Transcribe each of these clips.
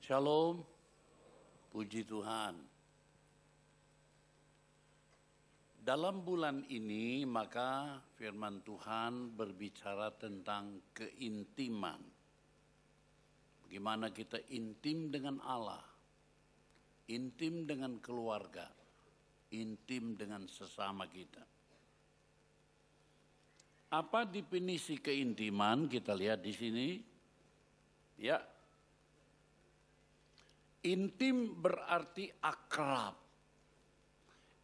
Shalom, puji Tuhan. Dalam bulan ini maka firman Tuhan berbicara tentang keintiman. Bagaimana kita intim dengan Allah, intim dengan keluarga, intim dengan sesama kita. Apa definisi keintiman? Kita lihat di sini. Ya. Intim berarti akrab.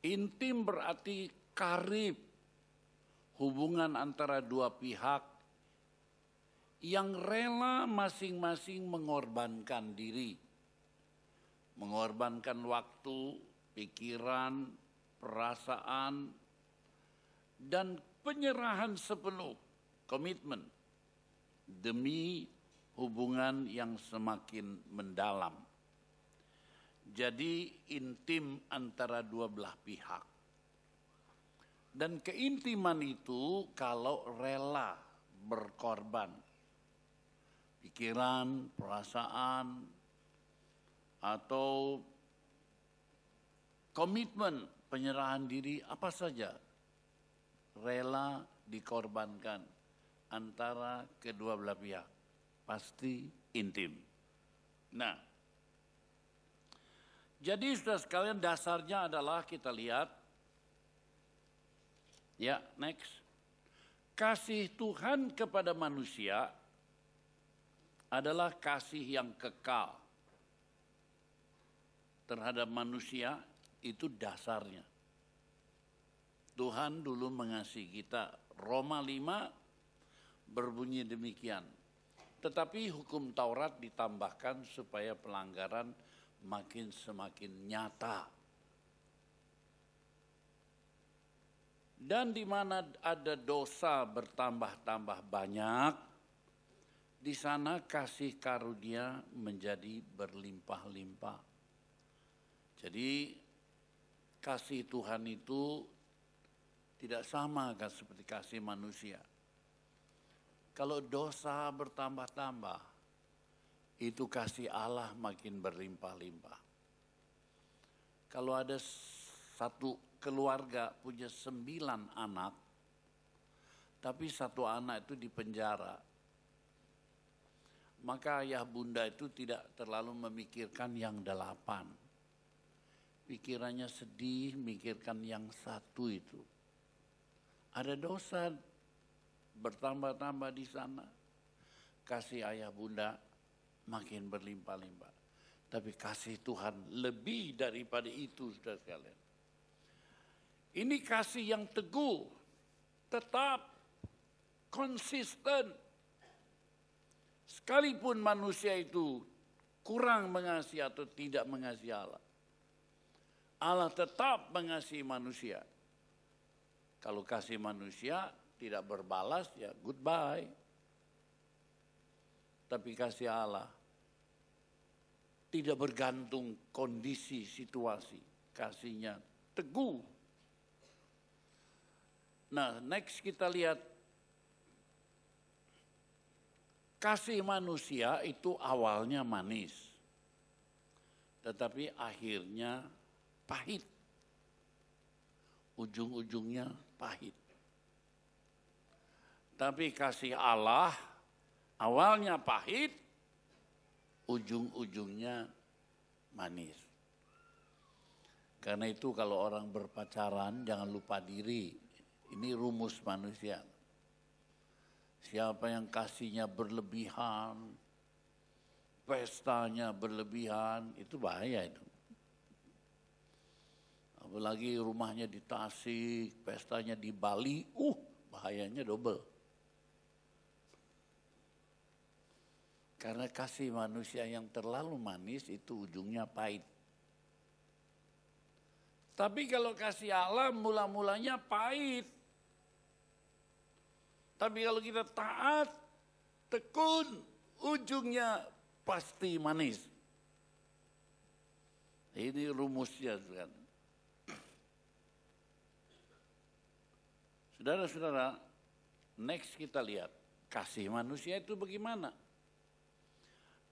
Intim berarti karib. Hubungan antara dua pihak yang rela masing-masing mengorbankan diri. Mengorbankan waktu, pikiran, perasaan, dan penyerahan sepenuh, komitmen, demi hubungan yang semakin mendalam. Jadi intim antara dua belah pihak. Dan keintiman itu kalau rela berkorban. Pikiran, perasaan, atau komitmen penyerahan diri apa saja. Rela dikorbankan antara kedua belah pihak. Pasti intim. Nah, jadi saudara sekalian dasarnya adalah kita lihat. Ya, next. Kasih Tuhan kepada manusia adalah kasih yang kekal. Terhadap manusia itu dasarnya. Tuhan dulu mengasihi kita. Roma 5 berbunyi demikian. Tetapi hukum Taurat ditambahkan supaya pelanggaran makin semakin nyata. Dan di mana ada dosa bertambah-tambah banyak, di sana kasih karunia menjadi berlimpah-limpah. Jadi kasih Tuhan itu tidak sama kan seperti kasih manusia. Kalau dosa bertambah-tambah, itu kasih Allah makin berlimpah-limpah. Kalau ada satu keluarga punya 9 anak, tapi satu anak itu di penjara, maka ayah bunda itu tidak terlalu memikirkan yang 8. Pikirannya sedih, mikirkan yang 1 itu. Ada dosa bertambah-tambah di sana. Kasih ayah bunda makin berlimpah-limpah. Tapi kasih Tuhan lebih daripada itu, saudara sekalian. Ini kasih yang teguh, tetap, konsisten. Sekalipun manusia itu kurang mengasihi atau tidak mengasihi Allah. Allah tetap mengasihi manusia. Kalau kasih manusia tidak berbalas, ya goodbye. Tapi kasih Allah tidak bergantung kondisi, situasi. Kasihnya teguh. Nah, next kita lihat. Kasih manusia itu awalnya manis. Tetapi akhirnya pahit. Ujung-ujungnya pahit. Tapi kasih Allah awalnya pahit, ujung-ujungnya manis. Karena itu kalau orang berpacaran jangan lupa diri. Ini rumus manusia. Siapa yang kasihnya berlebihan, pestanya berlebihan, itu bahaya itu. Apalagi rumahnya di Tasik, pestanya di Bali, bahayanya double. Karena kasih manusia yang terlalu manis itu ujungnya pahit. Tapi kalau kasih Allah mula-mulanya pahit. Tapi kalau kita taat, tekun, ujungnya pasti manis. Ini rumusnya.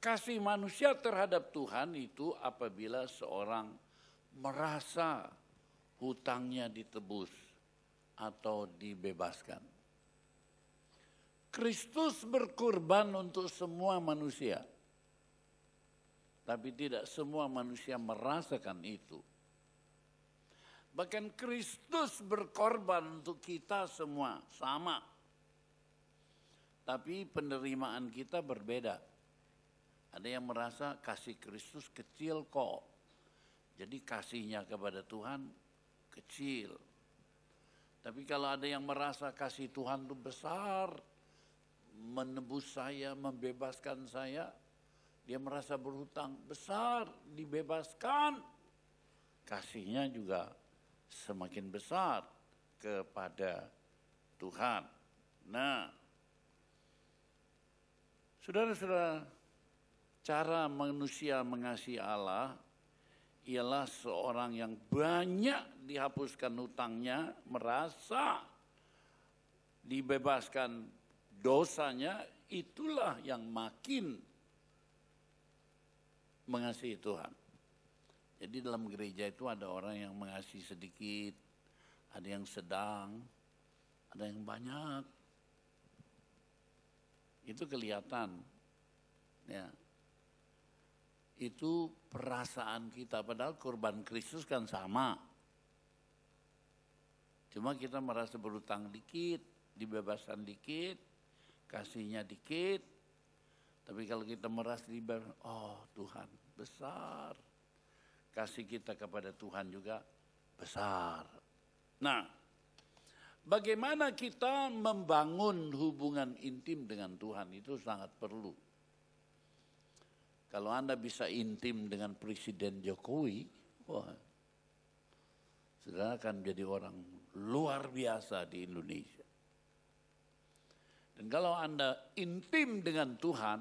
kasih manusia terhadap Tuhan itu apabila seorang merasa hutangnya ditebus atau dibebaskan. Kristus berkorban untuk semua manusia. Tapi tidak semua manusia merasakan itu. Bahkan Kristus berkorban untuk kita semua, sama. Tapi penerimaan kita berbeda. Ada yang merasa kasih Kristus kecil kok. Jadi kasihnya kepada Tuhan kecil. Tapi kalau ada yang merasa kasih Tuhan itu besar, menebus saya, membebaskan saya, dia merasa berhutang besar, dibebaskan. Kasihnya juga semakin besar kepada Tuhan. Nah, saudara-saudara, cara manusia mengasihi Allah ialah seorang yang banyak dihapuskan hutangnya, merasa dibebaskan dosanya, itulah yang makin mengasihi Tuhan. Jadi dalam gereja itu ada orang yang mengasihi sedikit, ada yang sedang, ada yang banyak. Itu kelihatan. Ya. Itu perasaan kita, padahal korban Kristus kan sama. Cuma kita merasa berutang dikit, dibebaskan dikit, kasihnya dikit. Tapi kalau kita merasa dibebaskan, oh Tuhan besar. Kasih kita kepada Tuhan juga besar. Nah, bagaimana kita membangun hubungan intim dengan Tuhan itu sangat perlu. Kalau Anda bisa intim dengan Presiden Jokowi, wah, saudara akan jadi orang luar biasa di Indonesia. Dan kalau Anda intim dengan Tuhan,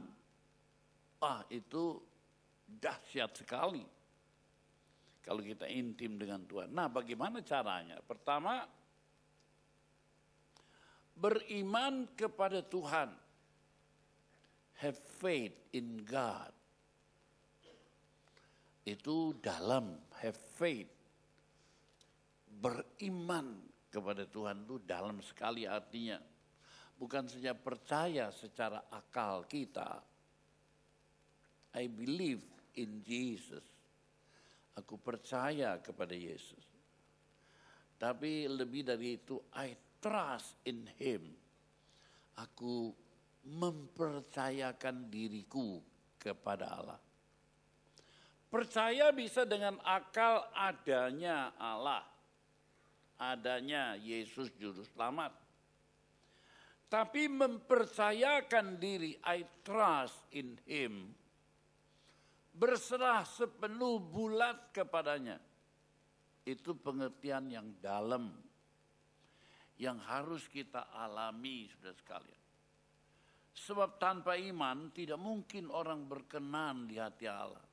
itu dahsyat sekali. Kalau kita intim dengan Tuhan. Nah, bagaimana caranya? Pertama, beriman kepada Tuhan. Have faith in God. Itu dalam, have faith. Beriman kepada Tuhan itu dalam sekali artinya. Bukan saja percaya secara akal kita. I believe in Jesus. Aku percaya kepada Yesus. Tapi lebih dari itu, I trust in Him. Aku mempercayakan diriku kepada Allah. Percaya bisa dengan akal adanya Allah. Adanya Yesus Juru Selamat. Tapi mempercayakan diri, I trust in Him. Berserah sepenuh bulat kepadanya. Itu pengertian yang dalam. Yang harus kita alami, saudara sekalian. Sebab tanpa iman tidak mungkin orang berkenan di hati Allah.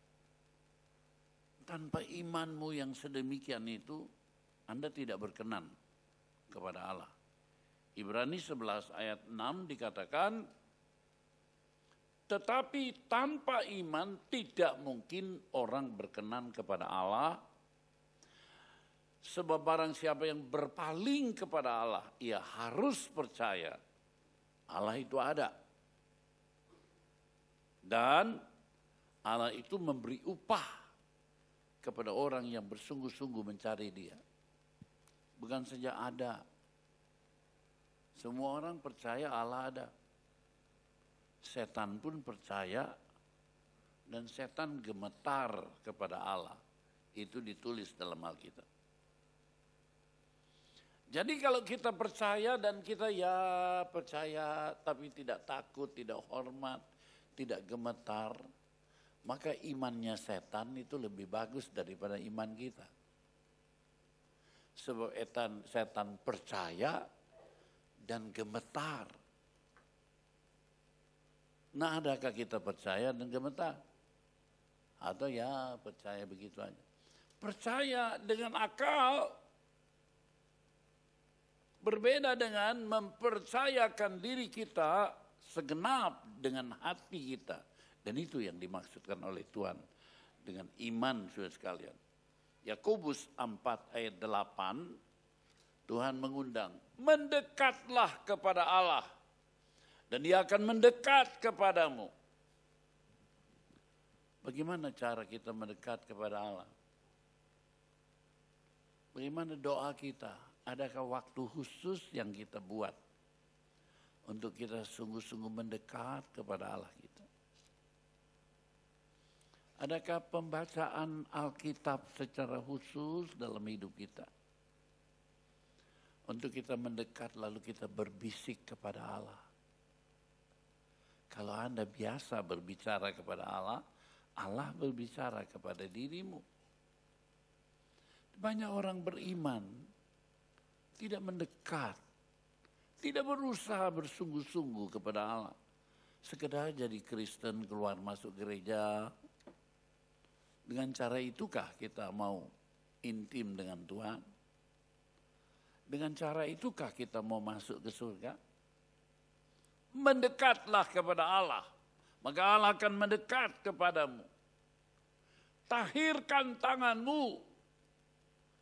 Tanpa imanmu yang sedemikian itu, Anda tidak berkenan kepada Allah. Ibrani 11 ayat 6 dikatakan, tetapi tanpa iman tidak mungkin orang berkenan kepada Allah. Sebab barang siapa yang berpaling kepada Allah, ia harus percaya Allah itu ada. Dan Allah itu memberi upah kepada orang yang bersungguh-sungguh mencari Dia. Bukan saja ada. Semua orang percaya Allah ada. Setan pun percaya dan setan gemetar kepada Allah. Itu ditulis dalam Alkitab. Jadi kalau kita percaya dan kita percaya tapi tidak takut, tidak hormat, tidak gemetar, maka imannya setan itu lebih bagus daripada iman kita. Sebab setan percaya dan gemetar. Nah, adakah kita percaya dan gemetar? Atau percaya begitu aja. Percaya dengan akal berbeda dengan mempercayakan diri kita segenap dengan hati kita, Dan itu yang dimaksudkan oleh Tuhan dengan iman, saudara sekalian. Yakobus 4 ayat 8, Tuhan mengundang, mendekatlah kepada Allah dan Dia akan mendekat kepadamu. Bagaimana cara kita mendekat kepada Allah? Bagaimana doa kita? Adakah waktu khusus yang kita buat untuk kita sungguh-sungguh mendekat kepada Allah kita? Adakah pembacaan Alkitab secara khusus dalam hidup kita? Untuk kita mendekat lalu kita berbisik kepada Allah. Kalau Anda biasa berbicara kepada Allah, Allah berbicara kepada dirimu. Banyak orang beriman tidak mendekat, tidak berusaha bersungguh-sungguh kepada Allah. Sekedar jadi Kristen, keluar masuk gereja. Dengan cara itukah kita mau intim dengan Tuhan? Dengan cara itukah kita mau masuk ke surga? Mendekatlah kepada Allah, maka Allah akan mendekat kepadamu. Tahirkan tanganmu,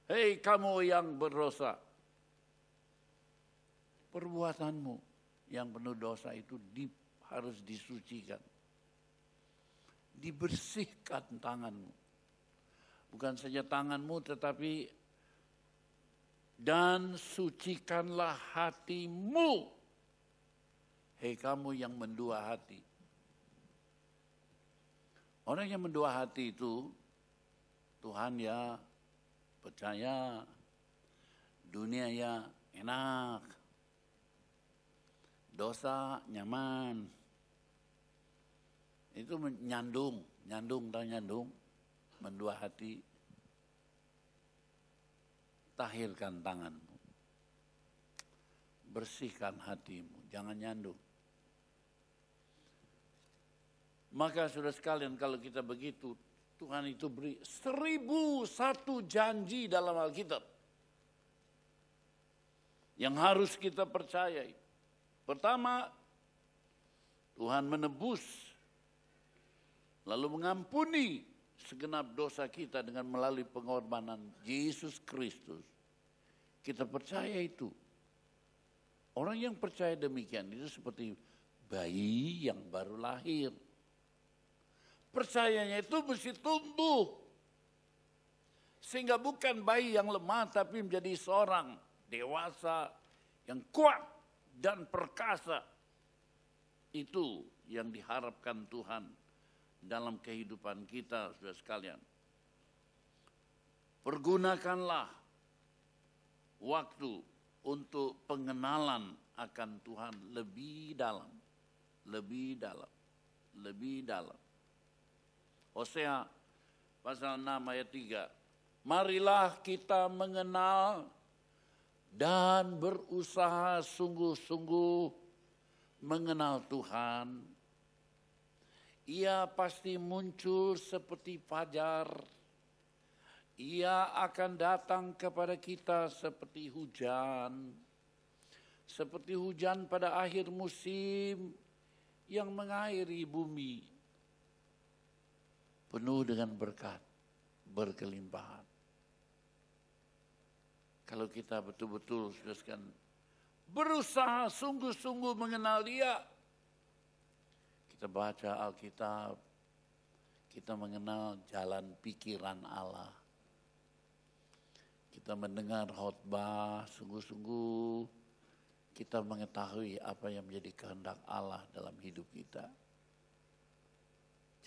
hei kamu yang berdosa. Perbuatanmu yang penuh dosa itu harus disucikan. Dibersihkan tanganmu. Bukan saja tanganmu tetapi dan sucikanlah hatimu. Hei kamu yang mendua hati. Orang yang mendua hati itu Tuhan ya percaya, dunia ya enak, dosa nyaman. Itu nyandung dan nyandung, mendua hati. Tahirkan tanganmu, bersihkan hatimu, jangan nyandung. Maka saudara sekalian, kalau kita begitu, Tuhan itu beri 1001 janji dalam Alkitab yang harus kita percayai. Pertama, Tuhan menebus, lalu mengampuni segenap dosa kita dengan melalui pengorbanan Yesus Kristus. Kita percaya itu. Orang yang percaya demikian itu seperti bayi yang baru lahir. Percayanya itu mesti tumbuh. Sehingga bukan bayi yang lemah tapi menjadi seorang dewasa yang kuat dan perkasa. Itu yang diharapkan Tuhan dalam kehidupan kita, saudara sekalian. Pergunakanlah waktu untuk pengenalan akan Tuhan lebih dalam, lebih dalam, lebih dalam. Hosea pasal 6 ayat 3. Marilah kita mengenal dan berusaha sungguh-sungguh mengenal Tuhan. Ia pasti muncul seperti fajar. Ia akan datang kepada kita seperti hujan. Seperti hujan pada akhir musim yang mengairi bumi. Penuh dengan berkat, berkelimpahan. Kalau kita betul-betul berusaha sungguh-sungguh mengenal Dia. Kita baca Alkitab, kita mengenal jalan pikiran Allah. Kita mendengar khotbah, sungguh-sungguh kita mengetahui apa yang menjadi kehendak Allah dalam hidup kita.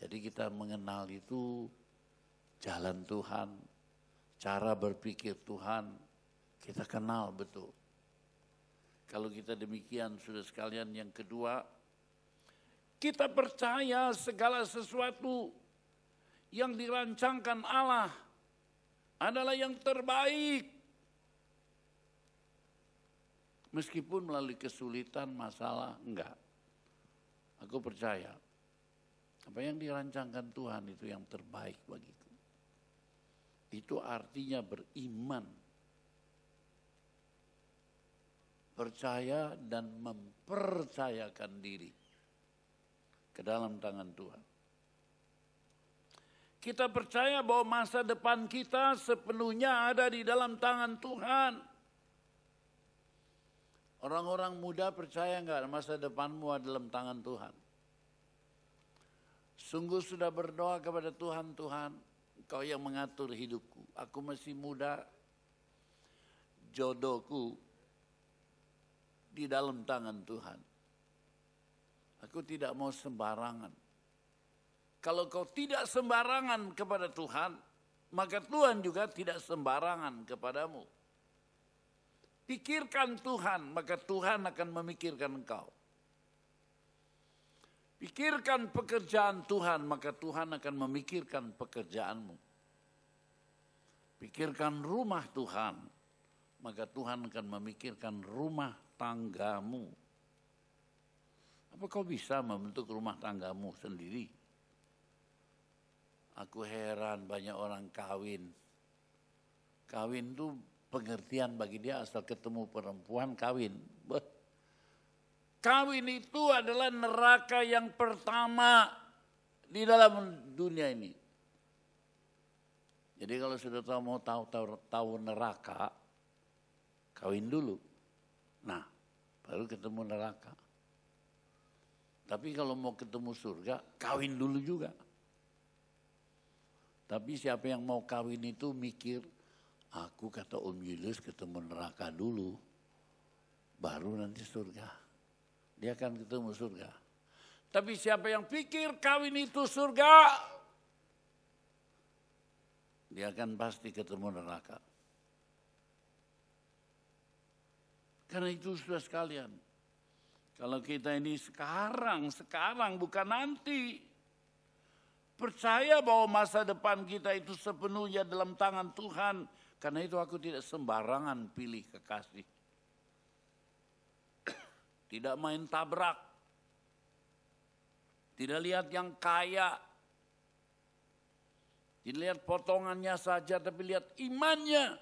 Jadi kita mengenal itu jalan Tuhan, cara berpikir Tuhan, kita kenal betul. Kalau kita demikian, saudara sekalian, yang kedua, kita percaya segala sesuatu yang dirancangkan Allah adalah yang terbaik. Meskipun melalui kesulitan, masalah, enggak. Aku percaya, apa yang dirancangkan Tuhan itu yang terbaik bagiku. Itu artinya beriman. Percaya dan mempercayakan diri ke dalam tangan Tuhan. Kita percaya bahwa masa depan kita sepenuhnya ada di dalam tangan Tuhan. Orang-orang muda percaya enggak masa depanmu ada dalam tangan Tuhan? Sungguh sudah berdoa kepada Tuhan, Tuhan, Engkau yang mengatur hidupku. Aku masih muda, jodohku di dalam tangan Tuhan. Aku tidak mau sembarangan. Kalau kau tidak sembarangan kepada Tuhan, maka Tuhan juga tidak sembarangan kepadamu. Pikirkan Tuhan, maka Tuhan akan memikirkan engkau. Pikirkan pekerjaan Tuhan, maka Tuhan akan memikirkan pekerjaanmu. Pikirkan rumah Tuhan, maka Tuhan akan memikirkan rumah tanggamu. Apa kau bisa membentuk rumah tanggamu sendiri? Aku heran banyak orang kawin. Kawin itu pengertian bagi dia asal ketemu perempuan kawin. Kawin itu adalah neraka yang pertama di dalam dunia ini. Jadi kalau sudah mau tahu neraka, kawin dulu. Nah, baru ketemu neraka. Tapi kalau mau ketemu surga, kawin dulu juga. Tapi siapa yang mau kawin itu mikir, aku kata Om Julius ketemu neraka dulu, baru nanti surga. Dia akan ketemu surga. Tapi siapa yang pikir kawin itu surga, dia akan pasti ketemu neraka. Karena itu sudah sekalian, kalau kita ini sekarang bukan nanti. Percaya bahwa masa depan kita itu sepenuhnya dalam tangan Tuhan. Karena itu aku tidak sembarangan pilih kekasih. Tidak main tabrak. Tidak lihat yang kaya. Tidak lihat potongannya saja, tapi lihat imannya.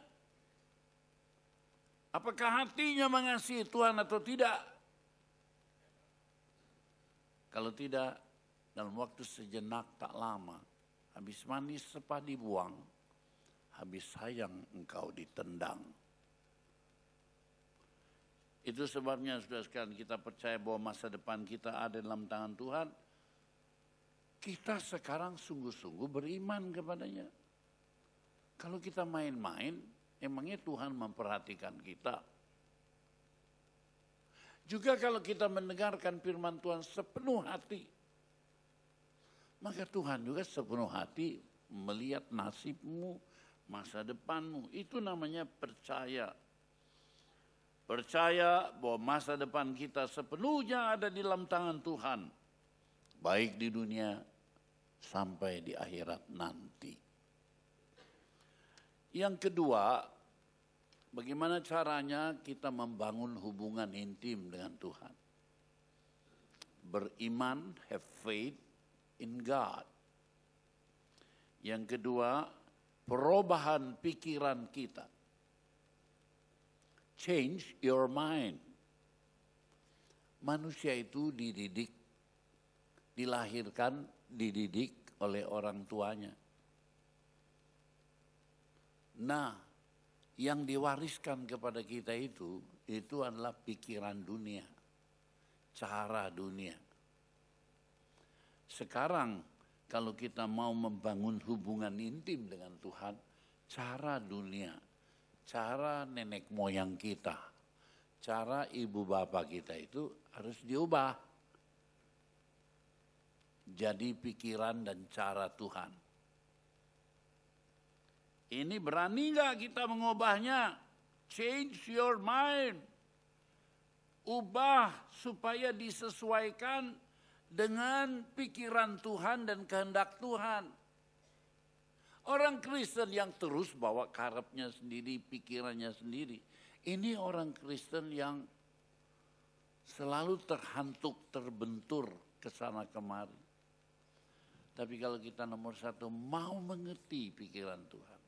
Apakah hatinya mengasihi Tuhan atau tidak? Kalau tidak, dalam waktu sejenak tak lama, habis manis sepah dibuang, habis sayang engkau ditendang. Itu sebabnya saudara sekalian kita percaya bahwa masa depan kita ada dalam tangan Tuhan. Kita sekarang sungguh-sungguh beriman kepadanya. Kalau kita main-main, emangnya Tuhan memperhatikan kita? Juga kalau kita mendengarkan firman Tuhan sepenuh hati, maka Tuhan juga sepenuh hati melihat nasibmu, masa depanmu. Itu namanya percaya. Percaya bahwa masa depan kita sepenuhnya ada di dalam tangan Tuhan. Baik di dunia sampai di akhirat nanti. Yang kedua, bagaimana caranya kita membangun hubungan intim dengan Tuhan. Beriman, have faith in God. Yang kedua, perubahan pikiran kita. Change your mind. Manusia itu dilahirkan, dididik oleh orang tuanya. Nah, yang diwariskan kepada kita itu adalah pikiran dunia, cara dunia. Sekarang kalau kita mau membangun hubungan intim dengan Tuhan, cara dunia, cara nenek moyang kita, cara ibu bapak kita itu harus diubah. Jadi pikiran dan cara Tuhan. Ini berani nggak kita mengubahnya? Change your mind. Ubah supaya disesuaikan dengan pikiran Tuhan dan kehendak Tuhan. Orang Kristen yang terus bawa karepnya sendiri, pikirannya sendiri. Ini orang Kristen yang selalu terhantuk, terbentur ke sana kemari. Tapi kalau kita nomor satu mau mengerti pikiran Tuhan.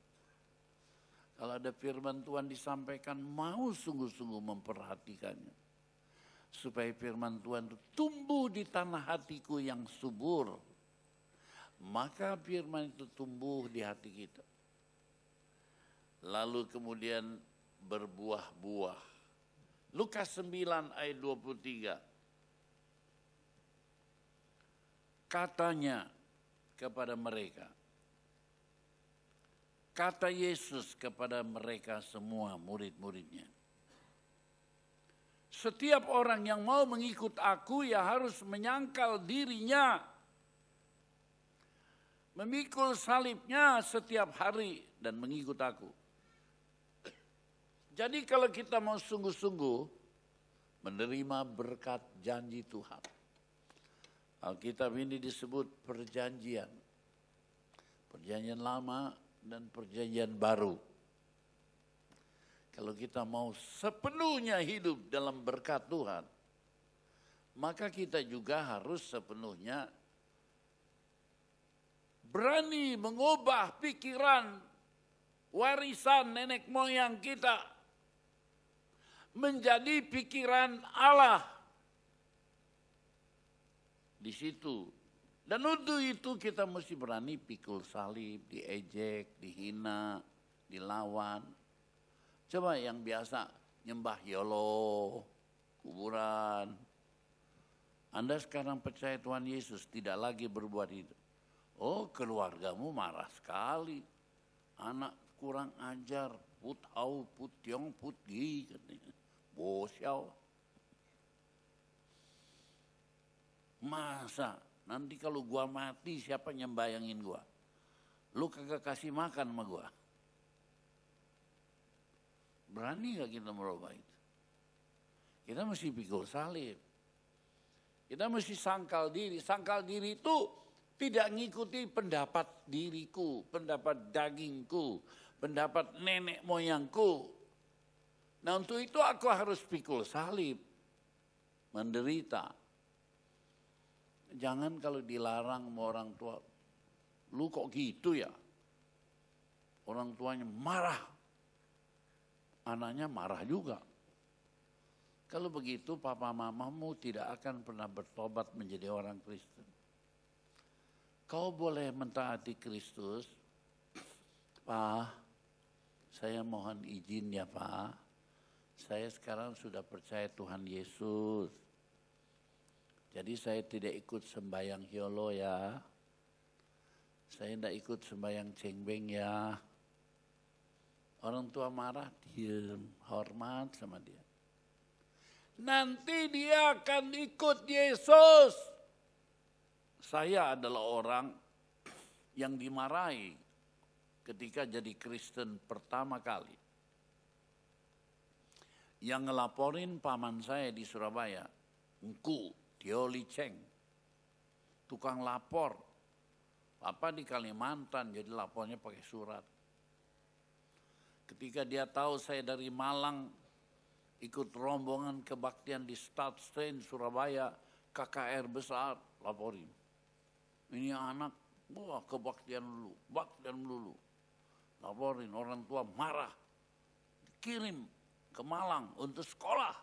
Kalau ada firman Tuhan disampaikan, mau sungguh-sungguh memperhatikannya. Supaya firman Tuhan itu tumbuh di tanah hatiku yang subur. maka firman itu tumbuh di hati kita. Lalu kemudian berbuah-buah. Lukas 9 ayat 23. Katanya kepada mereka, kata Yesus kepada mereka semua murid-muridnya, setiap orang yang mau mengikut aku ya harus menyangkal dirinya, memikul salibnya setiap hari dan mengikut aku. Jadi kalau kita mau sungguh-sungguh menerima berkat janji Tuhan, Alkitab ini disebut perjanjian. Perjanjian lama dan perjanjian baru. Kalau kita mau sepenuhnya hidup dalam berkat Tuhan, maka kita juga harus sepenuhnya berani mengubah pikiran warisan nenek moyang kita menjadi pikiran Allah. Di situ. Dan untuk itu kita mesti berani pikul salib, diejek, dihina, dilawan. Coba yang biasa nyembah YOLO, kuburan. Anda sekarang percaya Tuhan Yesus, tidak lagi berbuat itu. Oh, keluargamu marah sekali. Anak kurang ajar, put au, put tiong, put gi, katanya. Bosyau. Masa nanti kalau gua mati siapa nyembayangin gua? Lu kagak kasih makan sama gua. Berani gak kita merubah itu? Kita mesti pikul salib. Kita mesti sangkal diri. Sangkal diri itu tidak ngikuti pendapat diriku, pendapat dagingku, pendapat nenek moyangku. Nah untuk itu aku harus pikul salib, menderita. Jangan kalau dilarang sama orang tua, lu kok gitu ya? Orang tuanya marah, anaknya marah juga. Kalau begitu papa mamamu tidak akan pernah bertobat menjadi orang Kristen. Kau boleh mentaati Kristus, Pak, saya mohon izin ya Pak, saya sekarang sudah percaya Tuhan Yesus. Jadi saya tidak ikut sembahyang YOLO ya. Saya tidak ikut sembahyang cengbeng ya. Orang tua marah, diam, hormat sama dia. Nanti dia akan ikut Yesus. Saya adalah orang yang dimarahi ketika jadi Kristen pertama kali. Yang ngelaporin paman saya di Surabaya, Engku, Tio Liceng, tukang lapor. Papa di Kalimantan, jadi lapornya pakai surat. Ketika dia tahu saya dari Malang, ikut rombongan kebaktian di Stadstein, Surabaya, KKR besar, laporin. Ini anak, wah kebaktian dulu, baktian dulu. Laporin, orang tua marah. Kirim ke Malang untuk sekolah.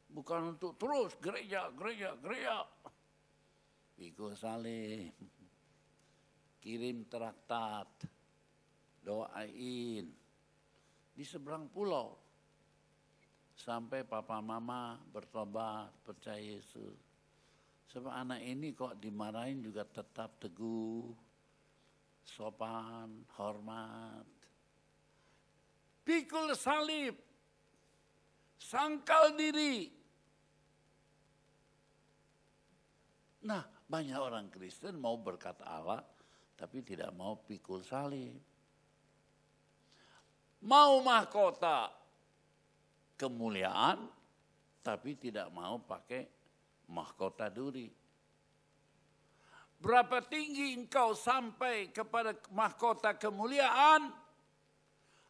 Bukan untuk terus gereja. Pikul salib, kirim traktat, doain. Di seberang pulau. Sampai papa mama bertobat, percaya Yesus. Sebab anak ini kok dimarahin juga tetap teguh, sopan, hormat. Pikul salib, sangkal diri. Nah, banyak orang Kristen mau berkat Allah, tapi tidak mau pikul salib. Mau mahkota kemuliaan, tapi tidak mau pakai mahkota duri. Berapa tinggi engkau sampai kepada mahkota kemuliaan,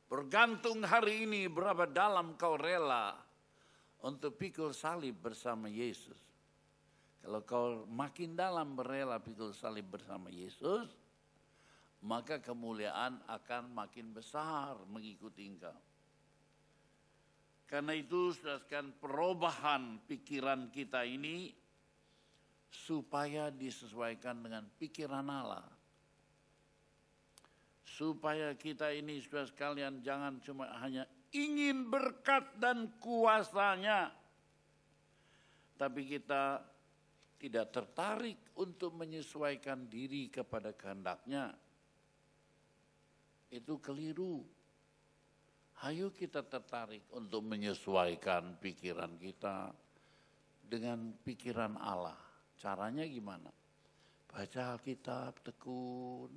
bergantung hari ini berapa dalam kau rela untuk pikul salib bersama Yesus. Kalau kau makin dalam berela pikul salib bersama Yesus, maka kemuliaan akan makin besar mengikuti engkau. Karena itu, saudara sekalian, perubahan pikiran kita ini supaya disesuaikan dengan pikiran Allah. Supaya kita ini saudara sekalian jangan cuma hanya ingin berkat dan kuasanya, tapi kita tidak tertarik untuk menyesuaikan diri kepada kehendak-Nya. Itu keliru. Ayo kita tertarik untuk menyesuaikan pikiran kita dengan pikiran Allah. Caranya gimana? Baca Alkitab tekun,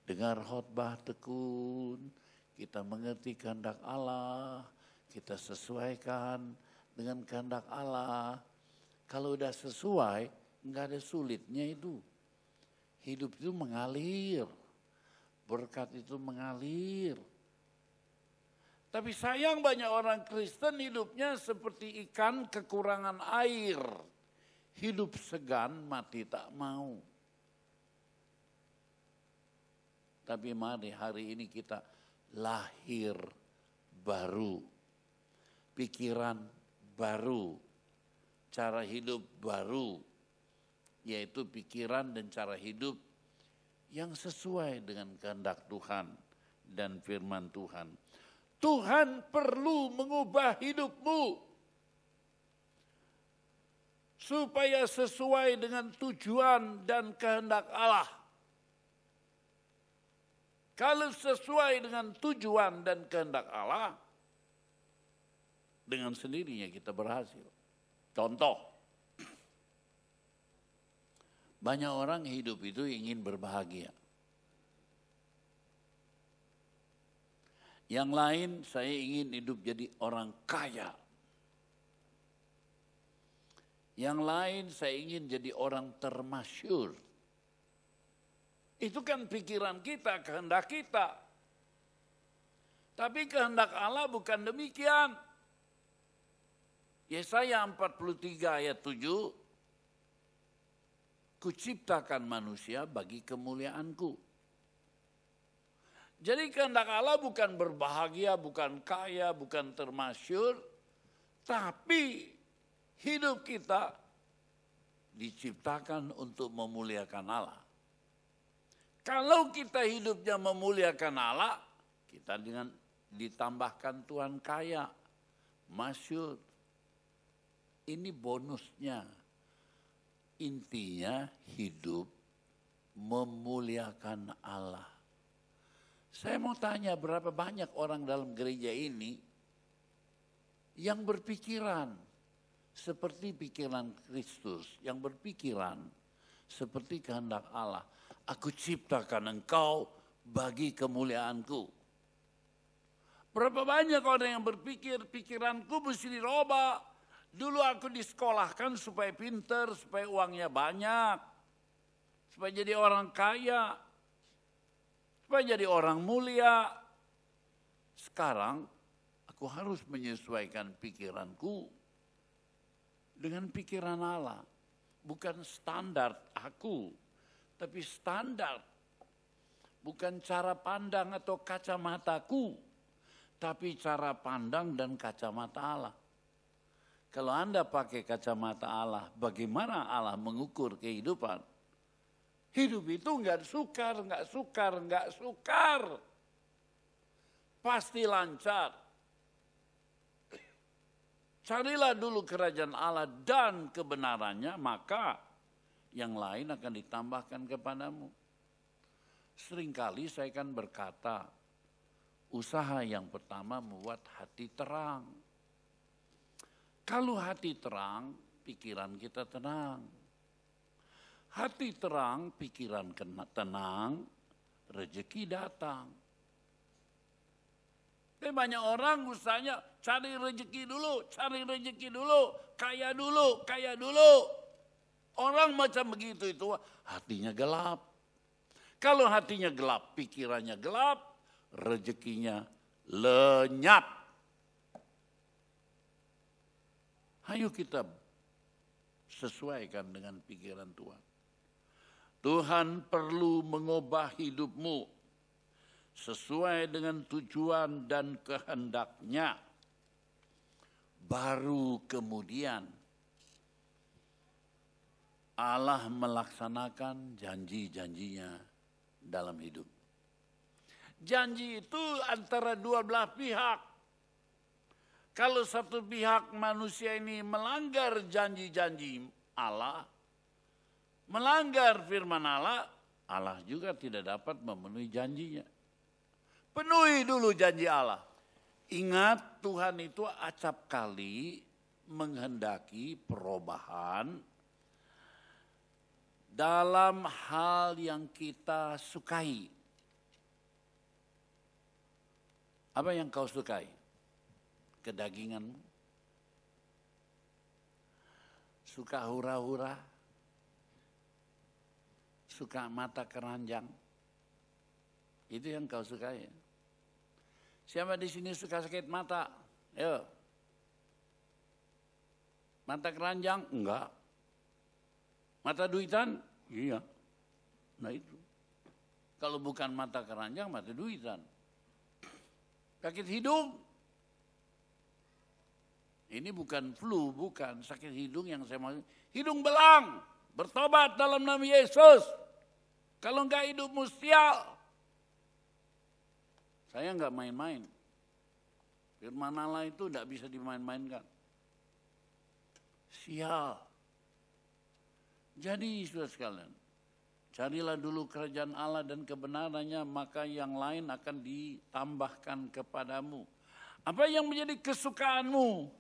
dengar khotbah tekun, kita mengerti kehendak Allah, kita sesuaikan dengan kehendak Allah. Kalau udah sesuai, enggak ada sulitnya itu. Hidup itu mengalir, berkat itu mengalir. Tapi sayang banyak orang Kristen hidupnya seperti ikan kekurangan air. Hidup segan, mati tak mau. Tapi mari hari ini kita lahir baru. Pikiran baru. Cara hidup baru. Yaitu pikiran dan cara hidup yang sesuai dengan kehendak Tuhan dan firman Tuhan. Tuhan perlu mengubah hidupmu supaya sesuai dengan tujuan dan kehendak Allah. Kalau sesuai dengan tujuan dan kehendak Allah, dengan sendirinya kita berhasil. Contoh, banyak orang hidup itu ingin berbahagia. Yang lain, saya ingin hidup jadi orang kaya. Yang lain, saya ingin jadi orang termasyhur. Itu kan pikiran kita, kehendak kita. Tapi kehendak Allah bukan demikian. Yesaya 43 ayat 7, Kuciptakan manusia bagi kemuliaanku. Jadi kehendak Allah bukan berbahagia, bukan kaya, bukan termasyhur, tapi hidup kita diciptakan untuk memuliakan Allah. Kalau kita hidupnya memuliakan Allah, kita dengan ditambahkan Tuhan kaya, masyhur. Ini bonusnya. Intinya hidup memuliakan Allah. Saya mau tanya berapa banyak orang dalam gereja ini yang berpikiran seperti pikiran Kristus, yang berpikiran seperti kehendak Allah. Aku ciptakan engkau bagi kemuliaanku. Berapa banyak orang yang berpikir pikiranku mesti dirubah. Dulu aku disekolahkan supaya pinter, supaya uangnya banyak, supaya jadi orang kaya, supaya jadi orang mulia. Sekarang aku harus menyesuaikan pikiranku dengan pikiran Allah. Bukan standar aku, tapi standar. Bukan cara pandang atau kacamataku, tapi cara pandang dan kacamata Allah. Kalau Anda pakai kacamata Allah, bagaimana Allah mengukur kehidupan? Hidup itu enggak sukar. Pasti lancar. Carilah dulu kerajaan Allah dan kebenarannya, maka yang lain akan ditambahkan kepadamu. Seringkali saya kan berkata, usaha yang pertama membuat hati terang. Kalau hati terang, pikiran kita tenang. Hati terang, pikiran tenang, rezeki datang. Tapi banyak orang usahanya cari rezeki dulu, kaya dulu. Orang macam begitu itu hatinya gelap. Kalau hatinya gelap, pikirannya gelap, rezekinya lenyap. Ayo kita sesuaikan dengan pikiran Tuhan. Tuhan perlu mengubah hidupmu sesuai dengan tujuan dan kehendak-Nya. Baru kemudian Allah melaksanakan janji-janjinya dalam hidup. Janji itu antara dua belah pihak. Kalau satu pihak manusia ini melanggar janji-janji Allah, melanggar firman Allah, Allah juga tidak dapat memenuhi janjinya. Penuhi dulu janji Allah. Ingat, Tuhan itu acap kali menghendaki perubahan dalam hal yang kita sukai. Apa yang kau sukai? Kedaginganmu? Suka hura-hura? Suka mata keranjang? Itu yang kau sukai. Siapa di sini suka sakit mata? Ayo. Mata keranjang? Enggak. Mata duitan? Iya. Nah itu. Kalau bukan mata keranjang, mata duitan. Sakit hidung? Ini bukan flu, bukan sakit hidung yang saya maksud. Hidung belang, bertobat dalam nama Yesus. Kalau enggak hidupmu sial. Saya enggak main-main. Firman Allah itu enggak bisa dimain-mainkan. Sial. Jadi saudara sekalian, carilah dulu kerajaan Allah dan kebenarannya, maka yang lain akan ditambahkan kepadamu. Apa yang menjadi kesukaanmu?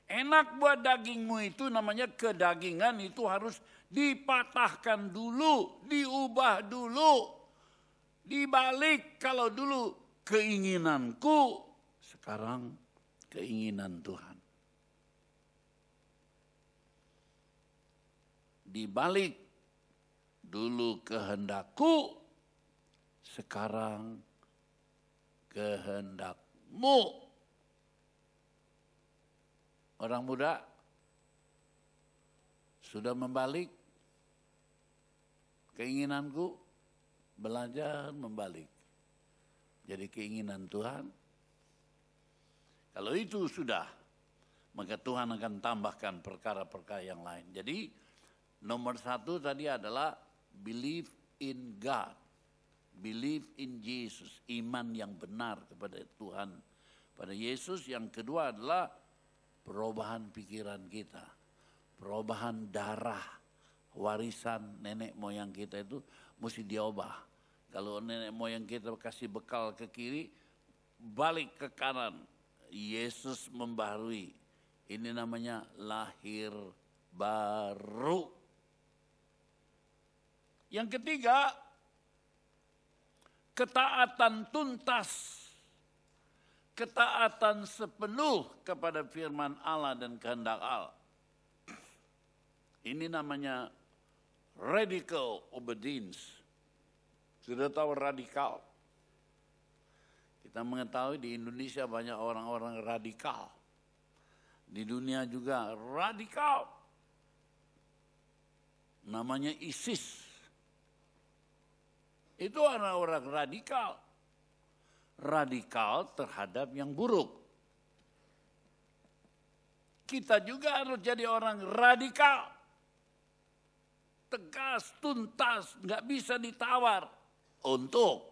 Enak buat dagingmu itu namanya kedagingan, itu harus dipatahkan dulu, diubah dulu. Dibalik, kalau dulu keinginanku, sekarang keinginan Tuhan. Dibalik, dulu kehendakku, sekarang kehendakmu. Orang muda sudah membalik, keinginanku belajar membalik. Jadi keinginan Tuhan, kalau itu sudah, maka Tuhan akan tambahkan perkara-perkara yang lain. Jadi nomor satu tadi adalah believe in God, believe in Jesus, iman yang benar kepada Tuhan, pada Yesus. Yang kedua adalah perubahan pikiran kita, perubahan darah, warisan nenek moyang kita itu mesti diubah. Kalau nenek moyang kita kasih bekal ke kiri, balik ke kanan. Yesus membaharui. Ini namanya lahir baru. Yang ketiga, ketaatan tuntas. Ketaatan sepenuh kepada firman Allah dan kehendak Allah. Ini namanya radical obedience. Sudah tahu radikal? Kita mengetahui di Indonesia banyak orang-orang radikal. Di dunia juga radikal. Namanya ISIS. Itu orang-orang radikal. Radikal terhadap yang buruk. Kita juga harus jadi orang radikal. Tegas, tuntas, nggak bisa ditawar. Untuk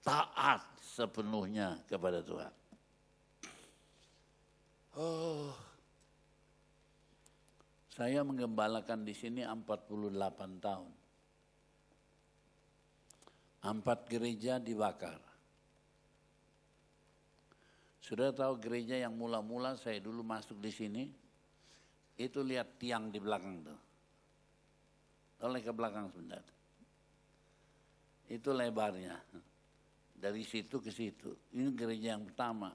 taat sepenuhnya kepada Tuhan. Saya menggembalakan di sini 48 tahun. 4 gereja dibakar. Sudah tahu gereja yang mula-mula saya dulu masuk di sini, itu lihat tiang di belakang tuh. Oleh ke belakang sebentar. Itu lebarnya. Dari situ ke situ. Ini gereja yang pertama.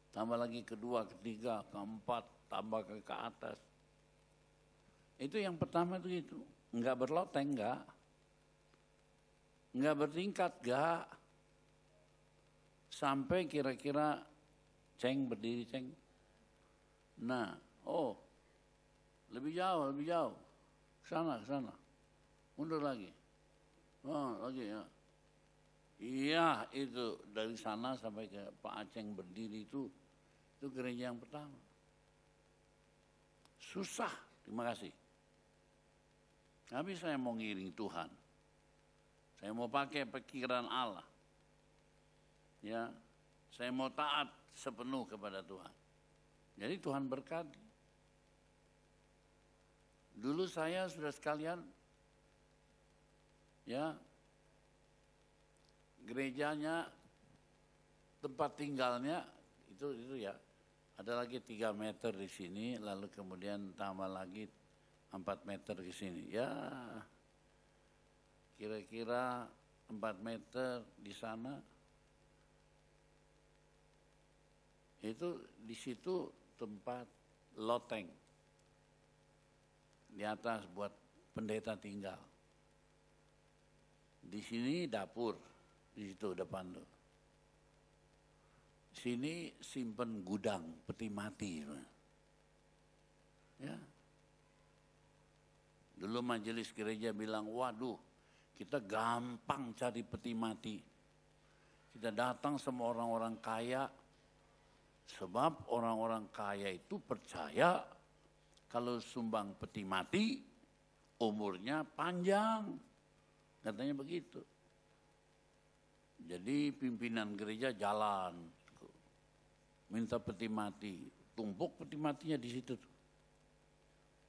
Tambah lagi kedua, ketiga, keempat, tambah ke atas. Itu yang pertama itu gitu. Enggak berloteng, enggak. Enggak bertingkat, enggak. Sampai kira-kira Ceng berdiri, Ceng. Nah, lebih jauh. Ke sana. Mundur lagi. Lagi ya. Iya, itu dari sana sampai ke Pak Aceng berdiri itu gereja yang pertama. Susah, terima kasih. Tapi saya mau ngiring Tuhan. Saya mau pakai pikiran Allah. Ya, saya mau taat sepenuh kepada Tuhan. Jadi Tuhan berkati. Dulu saya sudah sekalian, ya, gerejanya, tempat tinggalnya itu ya, ada lagi 3 meter di sini, lalu kemudian tambah lagi 4 meter ke sini. Ya, kira-kira 4 meter di sana. Itu di situ tempat loteng. Di atas buat pendeta tinggal. Di sini dapur, di situ depan tuh. Sini simpen gudang peti mati. Ya. Dulu majelis gereja bilang, waduh, kita gampang cari peti mati. Kita datang sama orang-orang kaya, sebab orang-orang kaya itu percaya kalau sumbang peti mati, umurnya panjang. Katanya begitu. Jadi pimpinan gereja jalan, minta peti mati, tumpuk peti matinya di situ.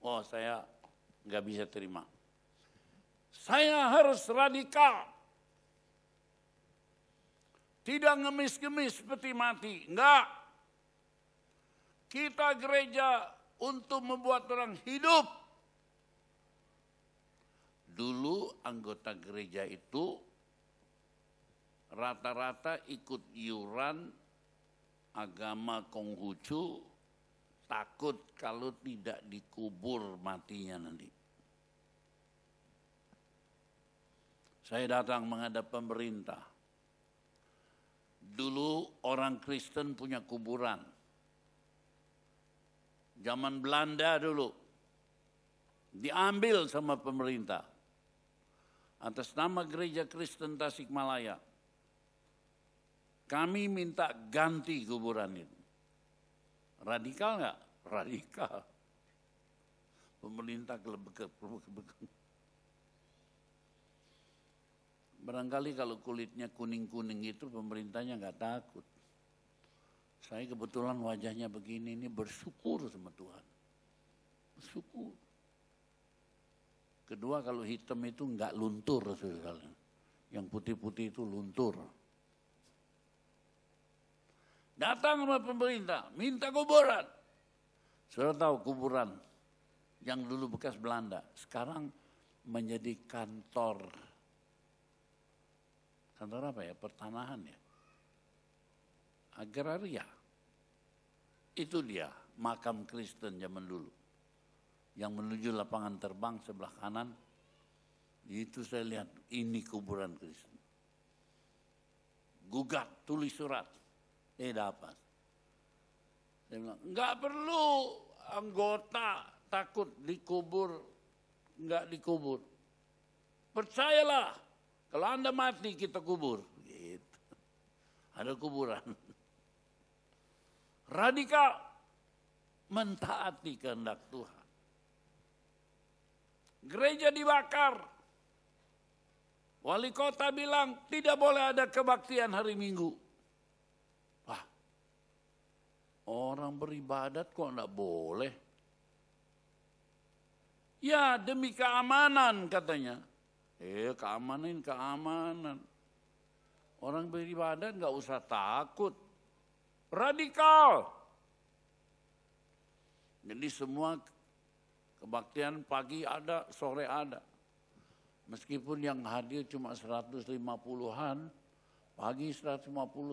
Oh, saya nggak bisa terima. Saya harus radikal. Tidak ngemis-ngemis peti mati, enggak. Kita gereja untuk membuat orang hidup. Dulu anggota gereja itu rata-rata ikut iuran agama Konghucu, takut kalau tidak dikubur matinya nanti. Saya datang menghadap pemerintah. Dulu orang Kristen punya kuburan. Zaman Belanda dulu. Diambil sama pemerintah. Atas nama Gereja Kristen Tasikmalaya. Kami minta ganti kuburan itu. Radikal nggak? Radikal. Pemerintah kelebek. Barangkali kalau kulitnya kuning-kuning itu pemerintahnya nggak takut. Saya kebetulan wajahnya begini, ini bersyukur sama Tuhan. Bersyukur. Kedua, kalau hitam itu nggak luntur, saudara. Yang putih-putih itu luntur. Datang sama pemerintah, minta kuburan. Saudara tahu kuburan yang dulu bekas Belanda, sekarang menjadi kantor. Kantor apa ya? Pertanahan ya? Agraria. Itu dia makam Kristen zaman dulu. Yang menuju lapangan terbang sebelah kanan. Itu saya lihat, ini kuburan Kristen. Gugat, tulis surat. Dapat. Saya bilang, enggak perlu anggota takut dikubur, enggak dikubur. Percayalah, kalau Anda mati kita kubur. Gitu. Ada kuburan. Radikal, mentaati kehendak Tuhan. Gereja dibakar. Wali kota bilang tidak boleh ada kebaktian hari Minggu. Wah, orang beribadat kok enggak boleh? Ya demi keamanan katanya. Keamanan. Orang beribadat enggak usah takut. Radikal. Jadi semua kebaktian pagi ada, sore ada. Meskipun yang hadir cuma 150-an, pagi 150,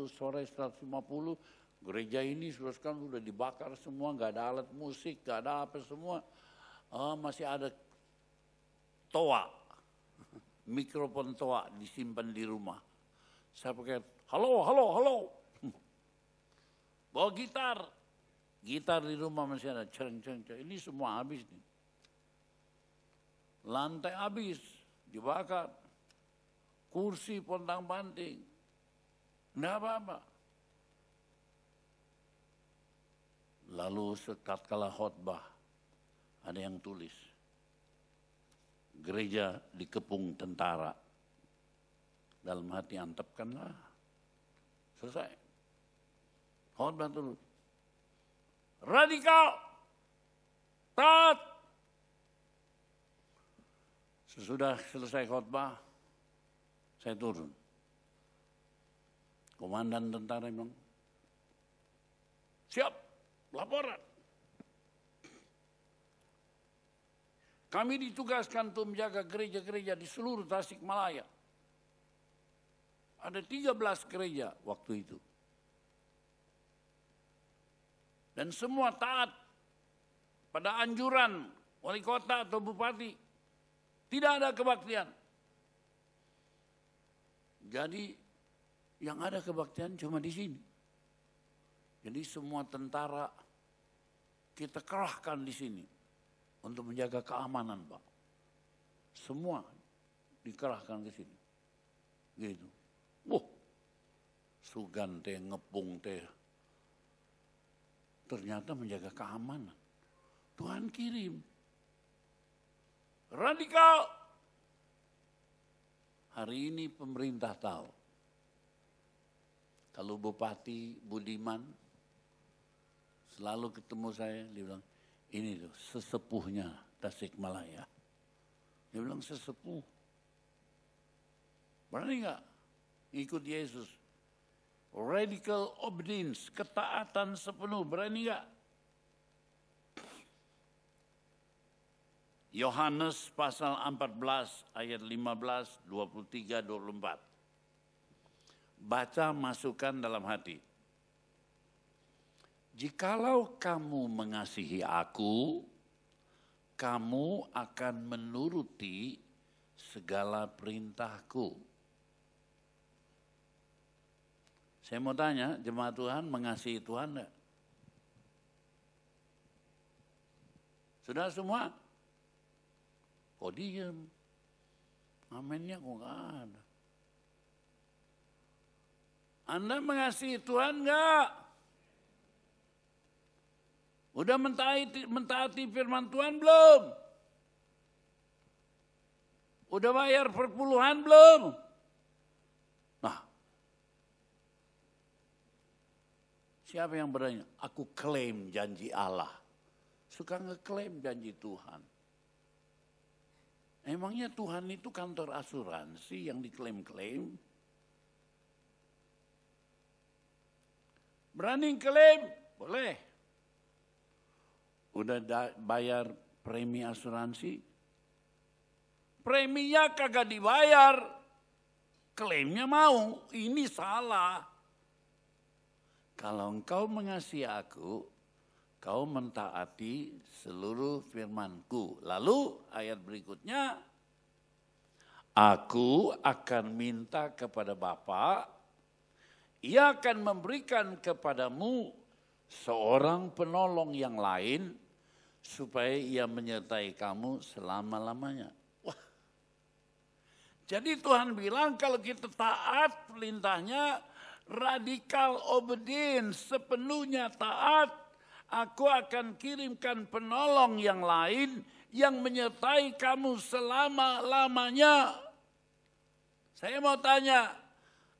sore 150, gereja ini sudah dibakar semua, nggak ada alat musik, nggak ada apa semua. Masih ada toa, mikrofon toa disimpan di rumah. Saya pakai, halo. Bawa gitar di rumah masih ada, cereng. Ini semua habis nih. Lantai habis, dibakar. Kursi pontang-panting. Enggak apa-apa. Lalu tatkala khotbah, ada yang tulis. gereja dikepung tentara. Dalam hati antepkanlah. Selesai. Khotbah terus. Radikal. Taat. Sesudah selesai khotbah, saya turun. Komandan tentara bilang, siap, laporan. Kami ditugaskan untuk menjaga gereja-gereja di seluruh Tasikmalaya. Ada 13 gereja waktu itu. Dan semua taat pada anjuran wali kota atau bupati. Tidak ada kebaktian. Jadi yang ada kebaktian cuma di sini. Jadi semua tentara kita kerahkan di sini untuk menjaga keamanan, Pak. Semua dikerahkan ke sini. Gitu. Sugan teh, ngepung teh. Ternyata menjaga keamanan. Tuhan kirim. Radikal. Hari ini pemerintah tahu. Kalau Bupati Budiman selalu ketemu saya, dia bilang, ini loh sesepuhnya Tasikmalaya. Dia bilang sesepuh. Berani nggak ikut Yesus? Radical obedience, ketaatan sepenuh, berani nggak? Yohanes pasal 14 ayat 15, 23, 24. Baca, masukkan dalam hati. Jikalau kamu mengasihi aku, kamu akan menuruti segala perintahku. Saya mau tanya, jemaat Tuhan mengasihi Tuhan enggak? Sudah semua? Kok diem? Amennya kok enggak ada? Anda mengasihi Tuhan enggak? Udah mentaati firman Tuhan belum? Udah bayar perpuluhan belum? Nah, siapa yang berani? Aku klaim janji Allah. Suka ngeklaim janji Tuhan. Emangnya Tuhan itu kantor asuransi yang diklaim-klaim? Berani klaim? Boleh. Udah bayar premi asuransi? Preminya kagak dibayar. Klaimnya mau, ini salah. Kalau engkau mengasihi aku, kau mentaati seluruh firman-Ku. Lalu ayat berikutnya, aku akan minta kepada Bapa, Ia akan memberikan kepadamu seorang penolong yang lain, supaya ia menyertai kamu selama-lamanya. Wah. Jadi Tuhan bilang kalau kita taat perintahnya, radikal obedience, sepenuhnya taat, aku akan kirimkan penolong yang lain yang menyertai kamu selama-lamanya. Saya mau tanya,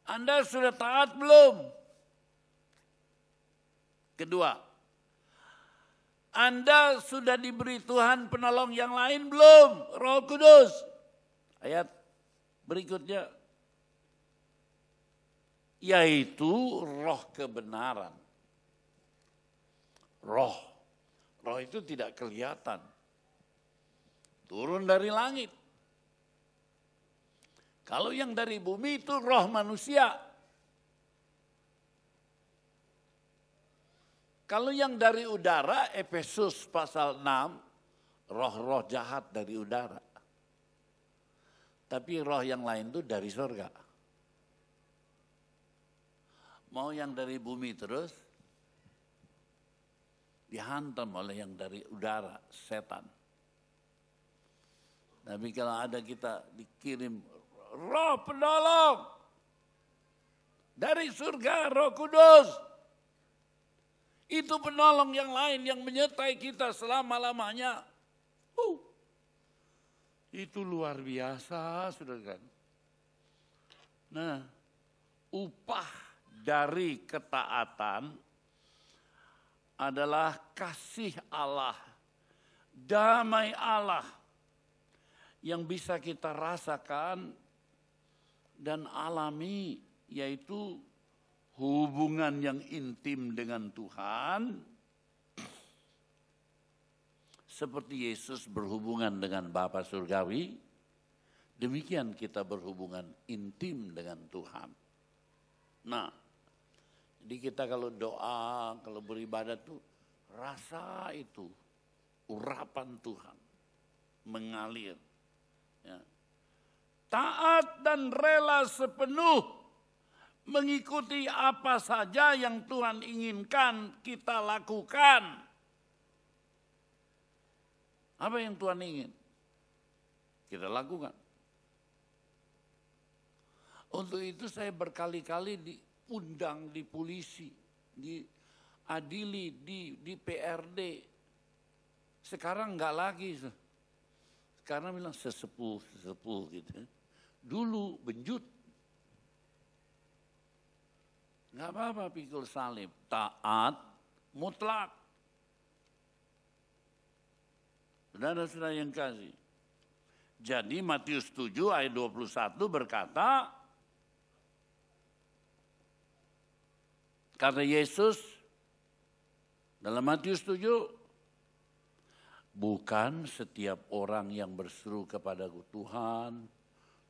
Anda sudah taat belum? Kedua, Anda sudah diberi Tuhan penolong yang lain belum? Roh Kudus. Ayat berikutnya, yaitu roh kebenaran. Roh itu tidak kelihatan. Turun dari langit. Kalau yang dari bumi itu roh manusia. Kalau yang dari udara, Efesus pasal 6, roh-roh jahat dari udara. Tapi roh yang lain itu dari surga. Mau yang dari bumi terus, dihantam oleh yang dari udara, setan. Tapi kalau ada kita dikirim roh penolong dari surga, Roh Kudus, itu penolong yang lain yang menyertai kita selama-lamanya. Itu luar biasa, saudara. Nah, upah dari ketaatan adalah kasih Allah, damai Allah yang bisa kita rasakan dan alami, yaitu hubungan yang intim dengan Tuhan. Seperti Yesus berhubungan dengan Bapa Surgawi, demikian kita berhubungan intim dengan Tuhan. Nah, jadi kita kalau doa, kalau beribadah tuh rasa itu urapan Tuhan mengalir. Ya. Taat dan rela sepenuh mengikuti apa saja yang Tuhan inginkan kita lakukan. Apa yang Tuhan ingin? Kita lakukan. Untuk itu saya berkali-kali diundang di polisi, diadili, di PRD. Sekarang enggak lagi. Sekarang bilang sesepuh gitu. Dulu benjut. Enggak apa-apa pikul salib. Taat mutlak. Saudara-saudara yang kasih. Jadi Matius 7 ayat 21 berkata, kata Yesus dalam Matius 7, bukan setiap orang yang berseru kepadaku Tuhan,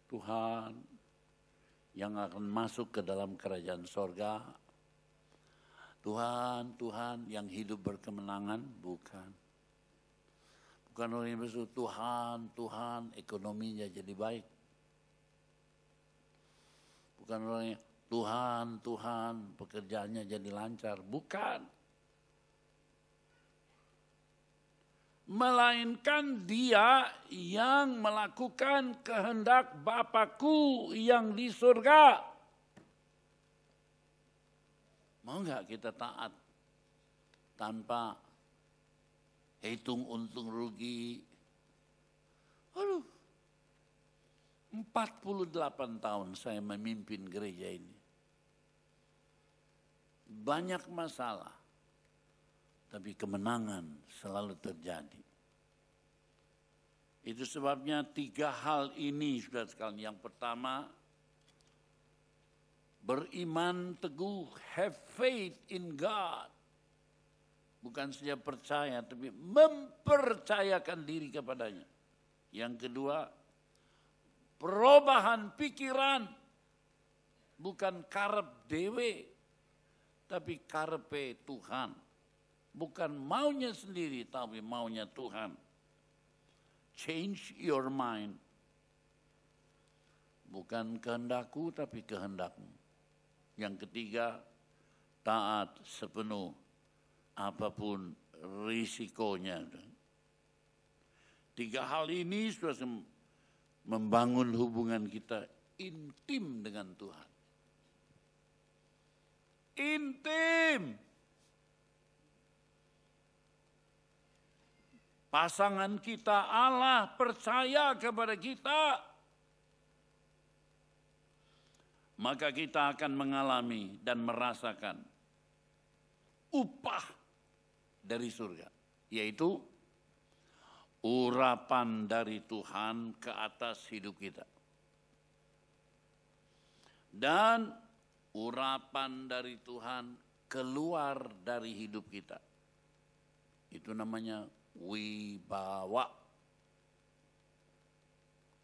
Tuhan, yang akan masuk ke dalam kerajaan sorga. Tuhan, Tuhan yang hidup berkemenangan, bukan. Bukan orang yang berseru, Tuhan, Tuhan, ekonominya jadi baik. Bukan orang yang, Tuhan, Tuhan, pekerjaannya jadi lancar. Bukan. Melainkan dia yang melakukan kehendak Bapakku yang di surga. Mau nggak kita taat tanpa hitung untung rugi? Aduh, 48 tahun saya memimpin gereja ini. Banyak masalah, tapi kemenangan selalu terjadi. Itu sebabnya 3 hal ini, saudara sekalian. Yang pertama, beriman teguh, have faith in God. Bukan saja percaya, tapi mempercayakan diri kepadanya. Yang kedua, perubahan pikiran. Bukan karep dewe, tapi karepe Tuhan. Bukan maunya sendiri, tapi maunya Tuhan. Change your mind. Bukan kehendakku, tapi kehendakmu. Yang ketiga, taat sepenuh. Apapun risikonya. 3 hal ini sudah membangun hubungan kita intim dengan Tuhan. Intim. Pasangan kita Allah percaya kepada kita. Maka kita akan mengalami dan merasakan upah dari surga, yaitu urapan dari Tuhan ke atas hidup kita. Dan urapan dari Tuhan keluar dari hidup kita. Itu namanya wibawa.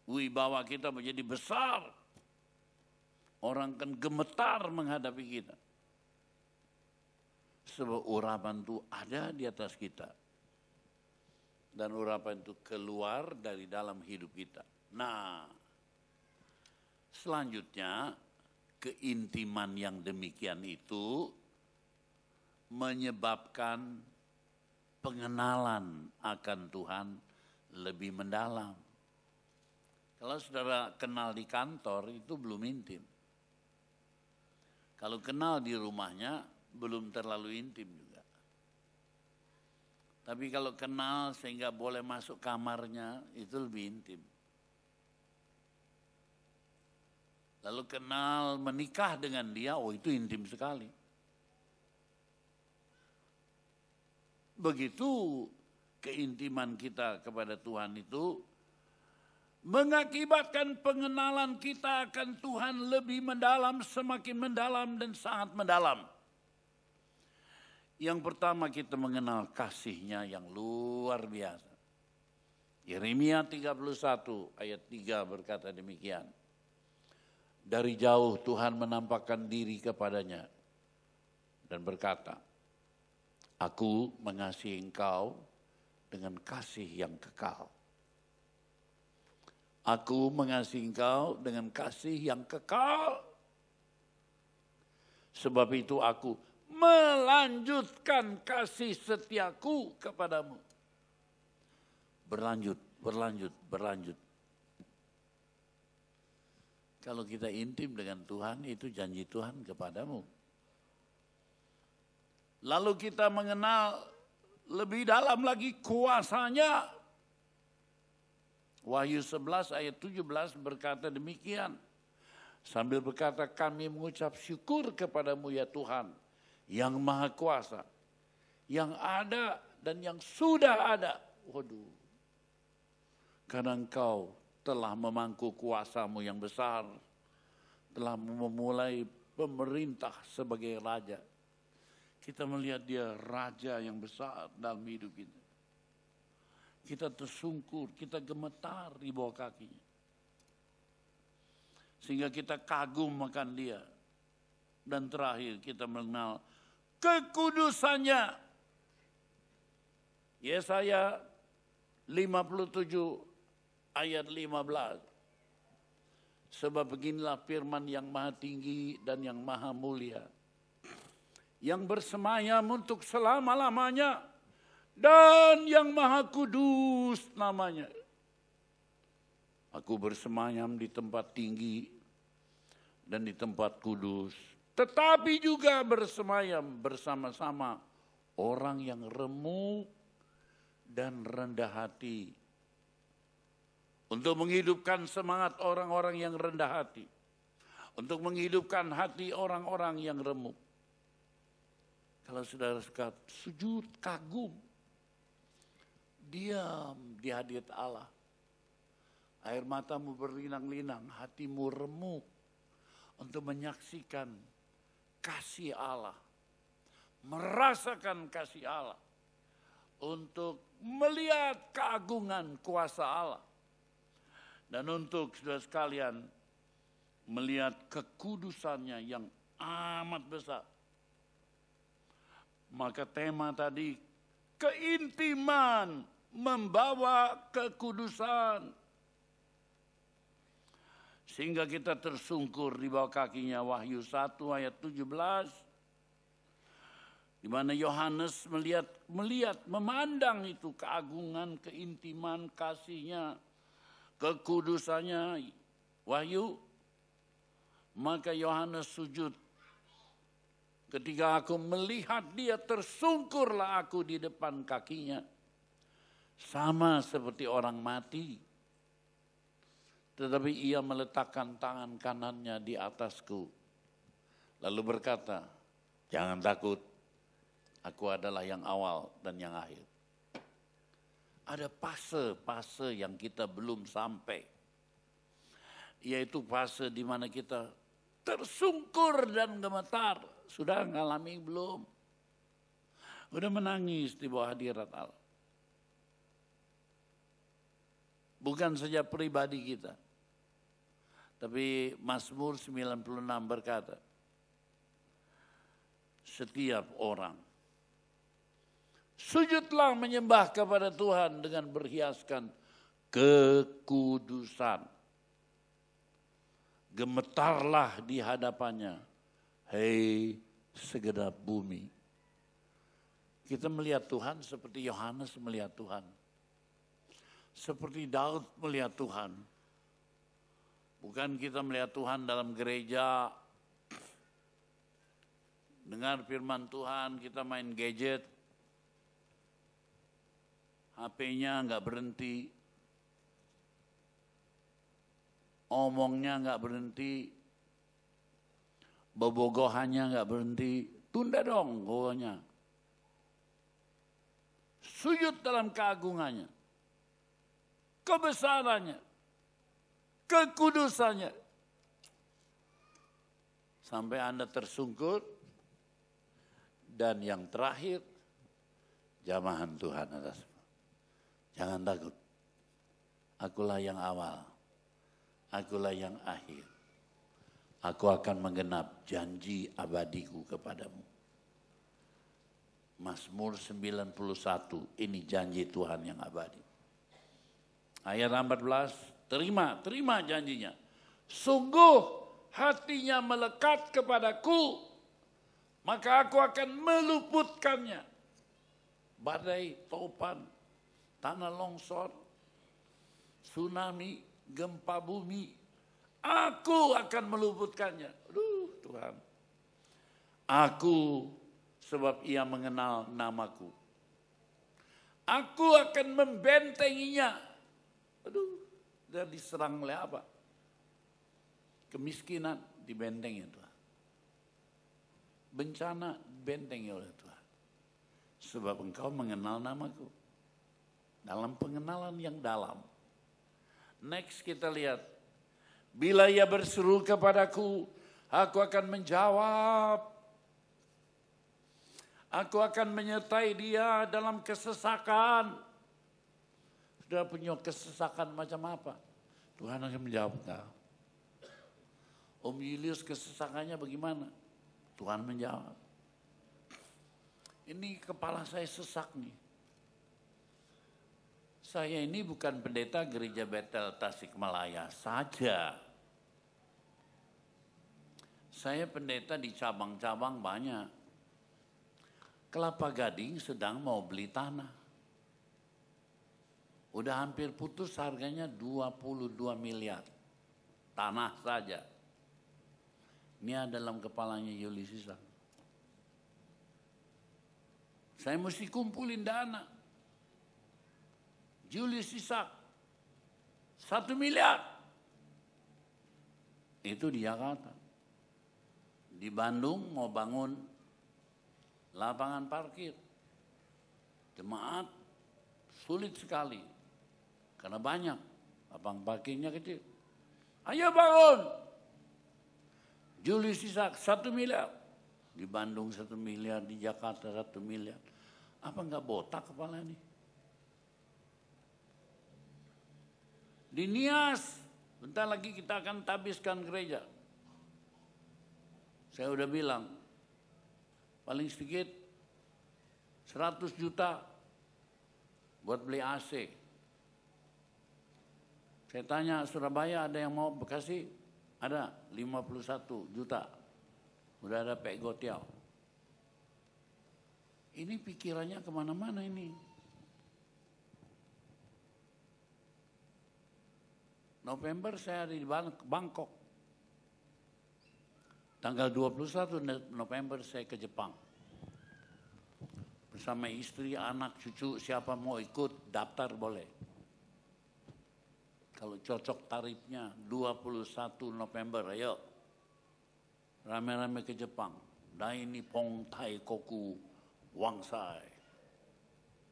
Wibawa kita menjadi besar. Orang kan gemetar menghadapi kita. Sebab urapan itu ada di atas kita. Dan urapan itu keluar dari dalam hidup kita. Nah, selanjutnya keintiman yang demikian itu menyebabkan pengenalan akan Tuhan lebih mendalam. Kalau saudara kenal di kantor itu belum intim. Kalau kenal di rumahnya belum terlalu intim juga. Tapi kalau kenal sehingga boleh masuk kamarnya itu lebih intim. lalu kenal menikah dengan dia, oh itu intim sekali. Begitu keintiman kita kepada Tuhan itu mengakibatkan pengenalan kita akan Tuhan lebih mendalam, semakin mendalam dan sangat mendalam. Yang pertama kita mengenal kasih-Nya yang luar biasa. Yeremia 31 ayat 3 berkata demikian. Dari jauh Tuhan menampakkan diri kepadanya dan berkata, Aku mengasihi engkau dengan kasih yang kekal. Aku mengasihi engkau dengan kasih yang kekal. Sebab itu aku melanjutkan kasih setiaku kepadamu. Berlanjut, berlanjut, berlanjut. Kalau kita intim dengan Tuhan, itu janji Tuhan kepadamu. Lalu kita mengenal lebih dalam lagi kuasa-Nya. Wahyu 11 ayat 17 berkata demikian. Sambil berkata, kami mengucap syukur kepadamu ya Tuhan, yang maha kuasa, yang ada dan yang sudah ada. Waduh. Karena engkau telah memangku kuasa-Mu yang besar, telah memulai pemerintah sebagai raja. Kita melihat dia raja yang besar dalam hidup kita. Kita tersungkur, kita gemetar di bawah kakinya. Sehingga kita kagum makan dia. Dan terakhir kita mengenal kekudusannya. Yesaya 57 ayat 15. Sebab beginilah firman yang maha tinggi dan yang maha mulia, yang bersemayam untuk selama-lamanya, dan yang maha kudus namanya. Aku bersemayam di tempat tinggi dan di tempat kudus, tetapi juga bersemayam bersama-sama orang yang remuk dan rendah hati, untuk menghidupkan semangat orang-orang yang rendah hati, untuk menghidupkan hati orang-orang yang remuk. Kalau saudara suka sujud, kagum, diam di hadirat Allah, air matamu berlinang-linang, hatimu remuk untuk menyaksikan kasih Allah, merasakan kasih Allah, untuk melihat keagungan kuasa Allah. Dan untuk saudara sekalian melihat kekudusannya yang amat besar. Maka tema tadi, keintiman membawa kekudusan. Sehingga kita tersungkur di bawah kakinya. Wahyu 1 ayat 17. Di mana Yohanes melihat, memandang itu keagungan, keintiman, kasih-Nya, kekudusannya. Wahyu, maka Yohanes sujud. Ketika aku melihat dia, tersungkurlah aku di depan kakinya, sama seperti orang mati. Tetapi ia meletakkan tangan kanannya di atasku, lalu berkata, jangan takut, aku adalah yang awal dan yang akhir. Ada fase-fase yang kita belum sampai. Yaitu fase di mana kita tersungkur dan gemetar. Sudah ngalami belum? Udah menangis di bawah hadirat Allah. Bukan saja pribadi kita. Tapi Mazmur 96 berkata, setiap orang sujudlah menyembah kepada Tuhan dengan berhiaskan kekudusan. Gemetarlah di hadapannya, hei segenap bumi. Kita melihat Tuhan seperti Yohanes melihat Tuhan. Seperti Daud melihat Tuhan. Bukan kita melihat Tuhan dalam gereja, dengar firman Tuhan, kita main gadget, HP-nya nggak berhenti, omongnya nggak berhenti, Bobogohannya nggak berhenti, tunda dong gonya. Sujud dalam keagungannya, kebesarannya, kekudusannya. Sampai Anda tersungkur. Dan yang terakhir, jamahan Tuhan atas. Jangan takut. Akulah yang awal, akulah yang akhir. Aku akan menggenap janji abadiku kepadamu. Mazmur 91, ini janji Tuhan yang abadi. Ayat 14, terima janjinya. Sungguh hatinya melekat kepadaku, maka aku akan meluputkannya. Badai, topan, tanah longsor, tsunami, gempa bumi, aku akan meluputkannya. Aduh Tuhan. Aku, sebab ia mengenal namaku. Aku akan membentenginya. Aduh, dia diserang oleh apa? Kemiskinan dibentengi Tuhan. Bencana bentengi oleh Tuhan. Sebab engkau mengenal namaku. Dalam pengenalan yang dalam. Next kita lihat. Bila ia berseru kepadaku, aku akan menjawab. Aku akan menyertai dia dalam kesesakan. Sudah punya kesesakan macam apa? Tuhan akan menjawab kau. Om Julius kesesakannya bagaimana? Tuhan menjawab. Ini kepala saya sesak nih. Saya ini bukan pendeta gereja Betel Tasikmalaya saja. Saya pendeta di cabang-cabang banyak. Kelapa Gading sedang mau beli tanah. Udah hampir putus harganya 22 miliar. Tanah saja. Ini ada dalam kepalanya Julius Isak. Saya mesti kumpulin dana. Julius Isak 1 miliar. Itu di Jakarta. Di Bandung mau bangun lapangan parkir. Jemaat sulit sekali. Karena banyak. Lapangan parkirnya kecil. Ayo bangun. Julius Isak 1 miliar. Di Bandung 1 miliar, di Jakarta 1 miliar. Apa enggak botak kepala ini? Di Nias, bentar lagi kita akan tabiskan gereja. Saya udah bilang, paling sedikit 100 juta buat beli AC. Saya tanya Surabaya ada yang mau Bekasi? Ada 51 juta. Udah ada Pak Gotiau. Ini pikirannya kemana-mana ini. November saya ada di Bangkok. Tanggal 21 November saya ke Jepang. Bersama istri, anak, cucu, siapa mau ikut daftar boleh. Kalau cocok tarifnya 21 November, ayo. Rame-rame ke Jepang. Dai Nippon Taikoku Wangsai.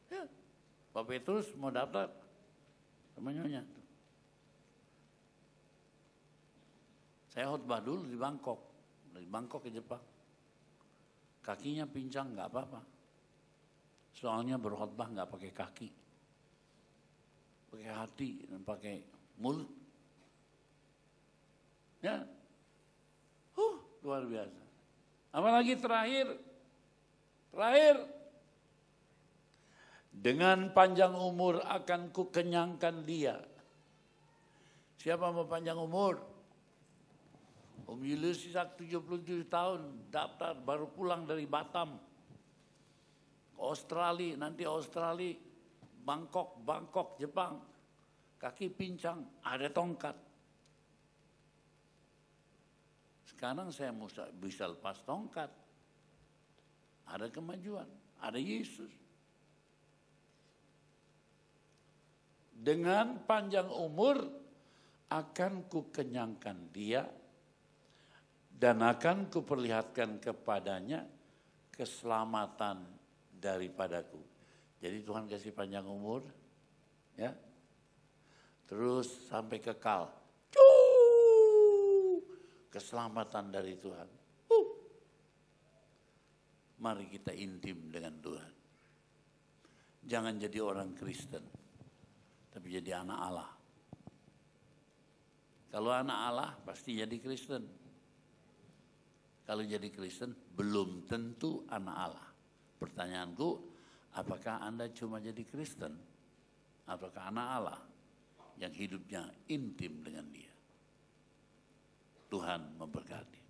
Ya, Pak Petrus mau daftar sama nyonya. Saya khotbah dulu di Bangkok. Dari Bangkok ke Jepang. Kakinya pincang nggak apa-apa. Soalnya berkhotbah nggak pakai kaki. Pakai hati dan pakai mulut. Ya. Luar biasa. Apalagi terakhir. Dengan panjang umur akan kukenyangkan dia. Siapa mau panjang umur? Om Julius Isak 77 tahun, daftar baru pulang dari Batam. Australia, nanti Australia, Bangkok, Jepang. Kaki pincang, ada tongkat. Sekarang saya bisa lepas tongkat. Ada kemajuan, ada Yesus. Dengan panjang umur akan kukenyangkan dia dan akan kuperlihatkan kepadanya keselamatan daripadaku. Jadi Tuhan kasih panjang umur, ya, terus sampai kekal. Keselamatan dari Tuhan. Mari kita intim dengan Tuhan. Jangan jadi orang Kristen, tapi jadi anak Allah. Kalau anak Allah pasti jadi Kristen. Kalau jadi Kristen belum tentu anak Allah. Pertanyaanku, apakah Anda cuma jadi Kristen? Apakah anak Allah yang hidupnya intim dengan Dia? Tuhan memberkati.